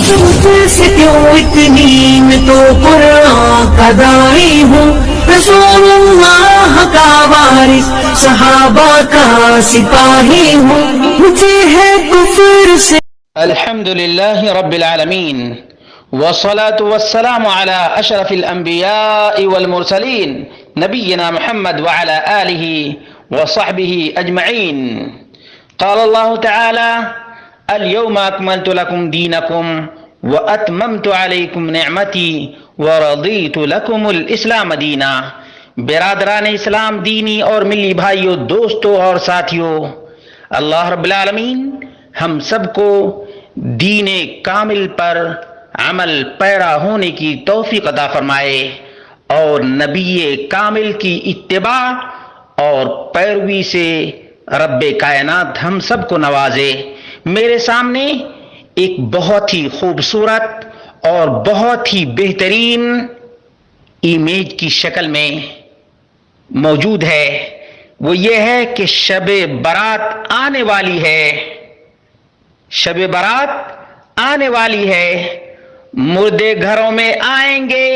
سے کیوں اتنی میں تو قرآن کا داعی ہوں، رسول اللہ کا وارث صحابہ کا سپاہی ہوں، مجھے ہے کفر سے. الحمد لله رب العالمين والصلاة والسلام على أشرف الأنبياء والمرسلين نبينا محمد وعلى آله وصحبه أجمعين. قال الله تعالى: اليوم أكملت لكم دينكم وأتممت عليكم نعمتي ورضيت لكم الإسلام دينا. برادران اسلام، دینی اور ملی بھائیوں، دوستوں اور ساتھیوں، اللہ رب العالمین ہم سب کو دین کامل پر عمل پیرا ہونے کی توفیق عطا فرمائے اور نبی کامل کی اتباع اور پیروی سے رب کائنات ہم سب کو نوازے. میرے سامنے ایک بہت ہی خوبصورت اور بہت ہی بہترین امیج کی شکل میں موجود ہے. وہ یہ ہے کہ شب برات آنے والی ہے. شب برات آنے والی ہے. مردے گھروں میں آئیں گے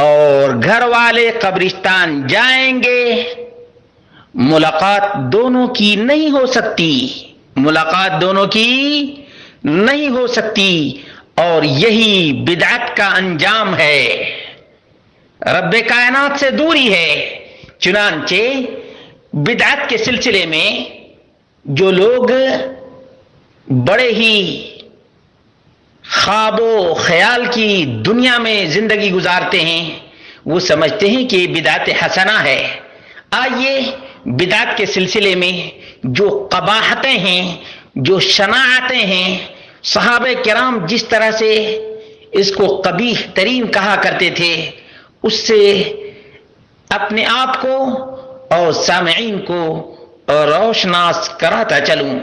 اور گھر والے قبرستان جائیں گے. ملاقات دونوں کی نہیں ہو سکتی، ملاقات دونوں کی نہیں ہو سکتی، اور یہی بدعت کا انجام ہے، رب کائنات سے دوری ہے. چنانچہ بدعت کے سلسلے میں جو لوگ بڑے ہی خواب و خیال کی دنیا میں زندگی گزارتے ہیں، وہ سمجھتے ہیں کہ بدعت حسنہ ہے. آئیے بدعت کے سلسلے میں جو قباحتیں ہیں، جو شناعتیں ہیں، صحابہ کرام جس طرح سے اس کو قبیح ترین کہا کرتے تھے، اس سے اپنے آپ کو اور سامعین کو روشناس کراتا چلوں.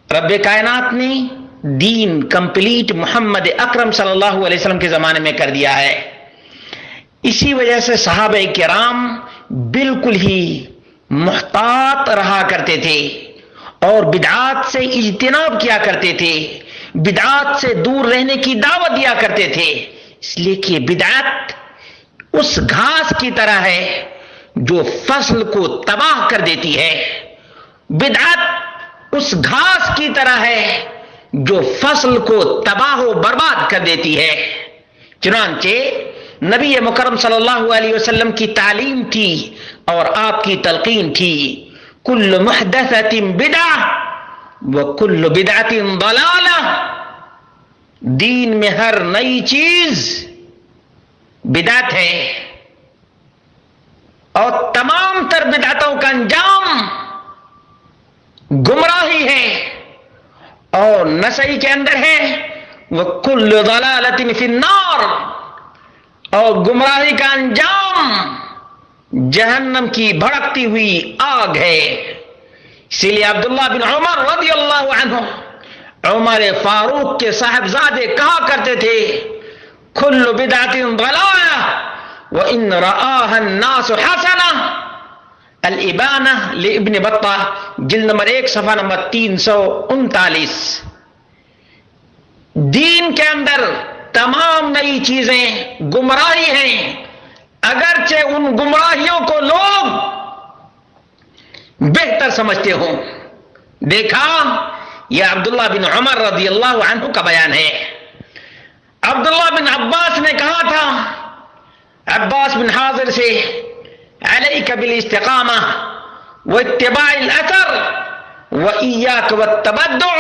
رب کائنات نے دین کمپلیٹ محمد اکرم صلی اللہ علیہ وسلم کے زمانے میں کر دیا ہے. اسی وجہ سے صحابہ کرام بالکل ہی محتاط رہا کرتے تھے اور بدعات سے اجتناب کیا کرتے تھے، بدعات سے دور رہنے کی دعوت دیا کرتے تھے، اس لیے کہ بدعت اس گھاس کی طرح ہے جو فصل کو تباہ کر دیتی ہے. بدعت اس گھاس کی طرح ہے جو فصل کو تباہ و برباد کر دیتی ہے. چنانچہ نبی مکرم صلی اللہ علیہ وسلم کی تعلیم تھی اور آپ کی تلقین تھی: کل محدثۃ بدعہ وکل بدعۃ ضلالہ. دین میں ہر نئی چیز بدعت ہے اور تمام تر بدعتوں کا انجام گمراہی ہے. اور نسائی کے اندر ہے وَكُلُّ ضَلَالَةٍ فِي النَّارِ، اور گمراہی کا انجام جہنم کی بھڑکتی ہوئی آگ ہے. اسی لیے عبداللہ بن عمر رضی اللہ عنہ، عمر فاروق کے صاحبزادے، کہا کرتے تھے: كُلُّ بِدْعَةٍ ضَلَالَةٍ وَإِنْ رَآهَا النَّاسُ حَسَنَةً. الابانہ لابن بطہ، جلد نمبر 1 صفحہ نمبر 339. دین کے اندر تمام نئی چیزیں گمراہی ہیں، اگرچہ ان گمراہیوں کو لوگ بہتر سمجھتے ہوں. دیکھا، یہ عبداللہ بن عمر رضی اللہ عنہ کا بیان ہے. عبداللہ بن عباس نے کہا تھا عباس بن حاضر سے: علیک بالاستقامہ واتباع الاثر وایاک والتبدع.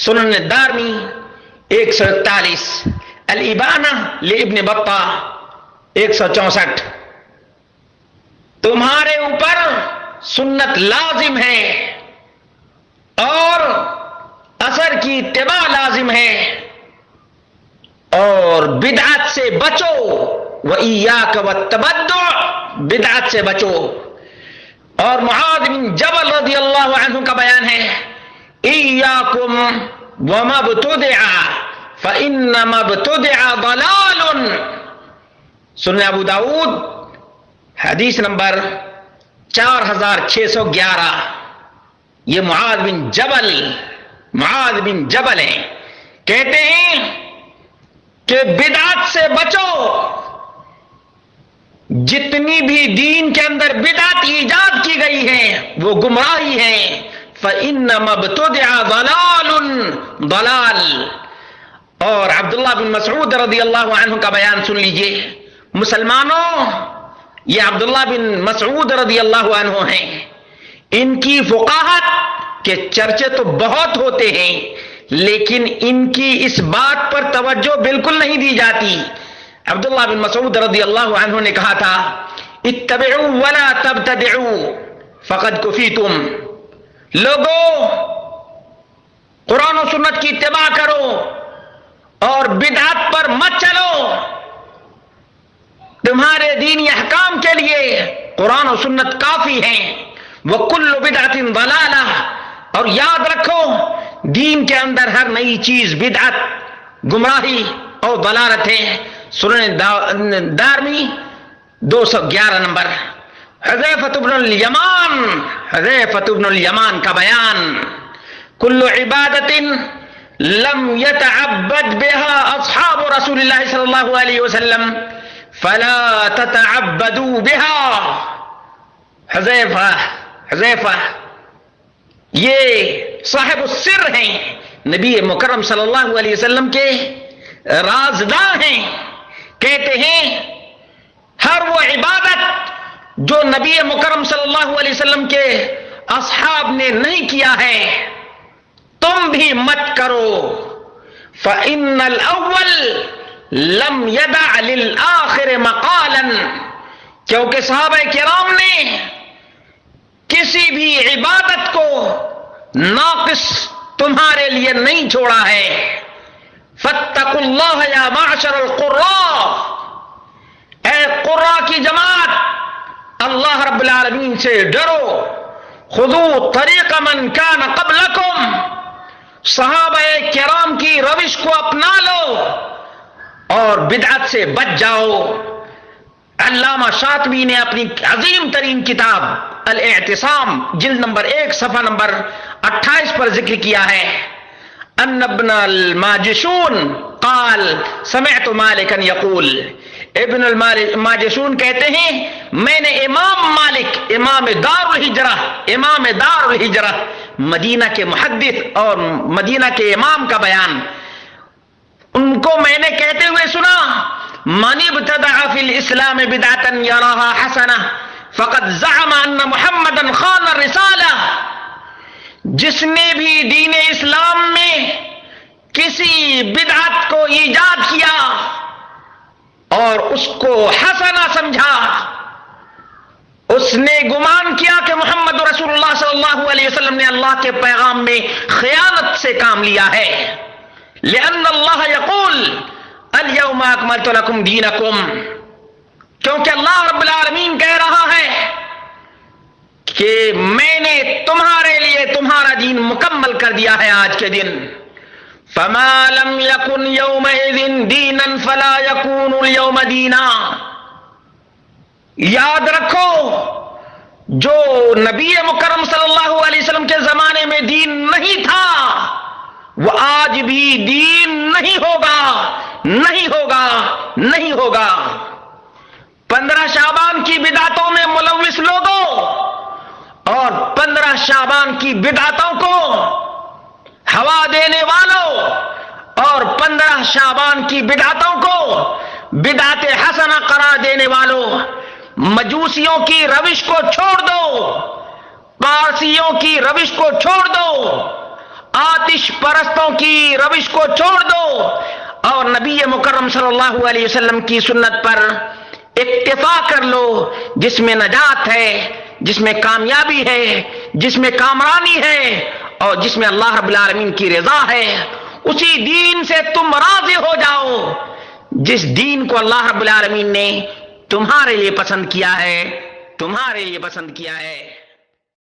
سنن الدارمی 141، الابانہ لابن بطہ 164. تمہارے اوپر سنت لازم ہے اور اثر کی اتباع لازم ہے، اور بدعت سے بچو. وَإِيَّاكَ وَالتَّبَدُّعَ، بدعت سے بچو. اور معاذ بن جبل رضی اللہ عنہ کا بیان ہے: إِيَّاكُمْ وَمَا ابْتُدِعَ فَإِنَّمَا ابْتُدِعَ ضَلَالٌ. سنن ابو داؤد حدیث نمبر 4611. یہ معاذ بن جبل ہیں کہتے ہیں کہ بدعت سے بچو، جتنی بھی دین کے اندر بدعت ایجاد کی گئی ہے وہ گمراہی ہے۔ فَإِنَّمَا ابْتُدِعَ ضَلَالٌ ضَلَالٌ۔ اور عبداللہ بن مسعود رضی اللہ عنہ کا بیان سن لیجئے۔ مسلمانوں، یہ عبداللہ بن مسعود رضی اللہ عنہ ہیں، ان کی فقاہت کے چرچے تو بہت ہوتے ہیں، لیکن ان کی اس بات پر توجہ بالکل نہیں دی جاتی۔ عبداللہ بن مسعود رضی اللہ عنہ نے کہا تھا، اتبعوا ولا تبتدعوا فقد کفیتم۔ لوگو، قرآن و سنت کی اتباع کرو اور بدعت پر مت چلو۔ تمہارے دینی احکام کے لیے قرآن و سنت کافی ہیں۔ وَكُلُّ بِدْعَةٍ ضَلَالَةٍ، اور یاد رکھو دین کے اندر ہر نئی چیز بدعت، گمراہی اور ضلالت ہے۔ سنن دارمی 211 نمبر۔ حذیفۃ بن الیمان کا بیان، کل عبادت لم يتعبد بها اصحاب رسول اللہ صلی اللہ علیہ وسلم فلا تتعبدوا بها۔ حذیفہ یہ صاحب السر ہیں، نبی مکرم صلی اللہ علیہ وسلم کے رازداں ہیں۔ کہتے ہیں ہر وہ عبادت جو نبی مکرم صلی اللہ علیہ وسلم کے اصحاب نے نہیں کیا ہے تم بھی مت کرو۔ فَإِنَّ الْأَوَّلِ لَمْ يَدَعْ لِلْآخِرِ مَقَالًا، کیونکہ صحابہ کرام نے کسی بھی عبادت کو ناقص تمہارے لیے نہیں چھوڑا ہے۔ فَاتَّقُوا اللَّهَ يَا مَعْشَرَ الْقُرَّاءِ، اے قراء کی جماعت، اللہ رب العالمین سے ڈرو۔ خُذُوا طَرِيقَ مَنْ كَانَ قَبْلَكُمْ، صحابہ کرام کی روش کو اپنا لو اور بدعت سے بچ جاؤ۔ علامہ شاطبی نے اپنی عظیم ترین کتاب الاعتصام جلد نمبر 1 صفحہ نمبر 28 پر ذکر کیا ہے، ان ابن الماجشون قال سمعت مالکا یقول، ابن الماجشون کہتے ہیں میں نے امام مالک، امام دار الہجرہ مدینہ کے محدث اور مدینہ کے امام کا بیان ان کو میں نے کہتے ہوئے سنا، من ابتدع فی الاسلام بدعتا یراها حسنہ فقد زعم ان محمدا خان الرسالہ۔ جس نے بھی دین اسلام میں کسی بدعت کو ایجاد کیا اور اس کو حسنہ سمجھا، اس نے گمان کیا کہ محمد رسول اللہ صلی اللہ علیہ وسلم نے اللہ کے پیغام میں خیانت سے کام لیا ہے۔ لأن اللہ یقول الیوم اکملت لکم دینکم، کیونکہ اللہ رب العالمین کہہ رہا ہے کہ میں نے تمہارے لیے تمہارا دین مکمل کر دیا ہے آج کے دن۔ فما لم یکن یومئذ دینا فلا یکون اليوم دینا۔ یاد رکھو جو نبی مکرم صلی اللہ علیہ وسلم کے زمانے میں دین نہیں تھا وہ آج بھی دین نہیں ہوگا، نہیں ہوگا، نہیں ہوگا۔ 15 شعبان کی بدعتوں میں ملوث لوگوں اور 15 شعبان کی بدعتوں کو ہوا دینے والوں اور 15 شعبان کی بدعتوں کو بدعت حسنہ قرار دینے والوں، مجوسیوں کی روش کو چھوڑ دو، پارسیوں کی روش کو چھوڑ دو، آتش پرستوں کی روش کو چھوڑ دو اور نبی مکرم صلی اللہ علیہ وسلم کی سنت پر اکتفا کر لو، جس میں نجات ہے، جس میں کامیابی ہے، جس میں کامرانی ہے اور جس میں اللہ رب العالمین کی رضا ہے۔ اسی دین سے تم راضی ہو جاؤ جس دین کو اللہ رب العالمین نے تمہارے لیے پسند کیا ہے، تمہارے لیے پسند کیا ہے۔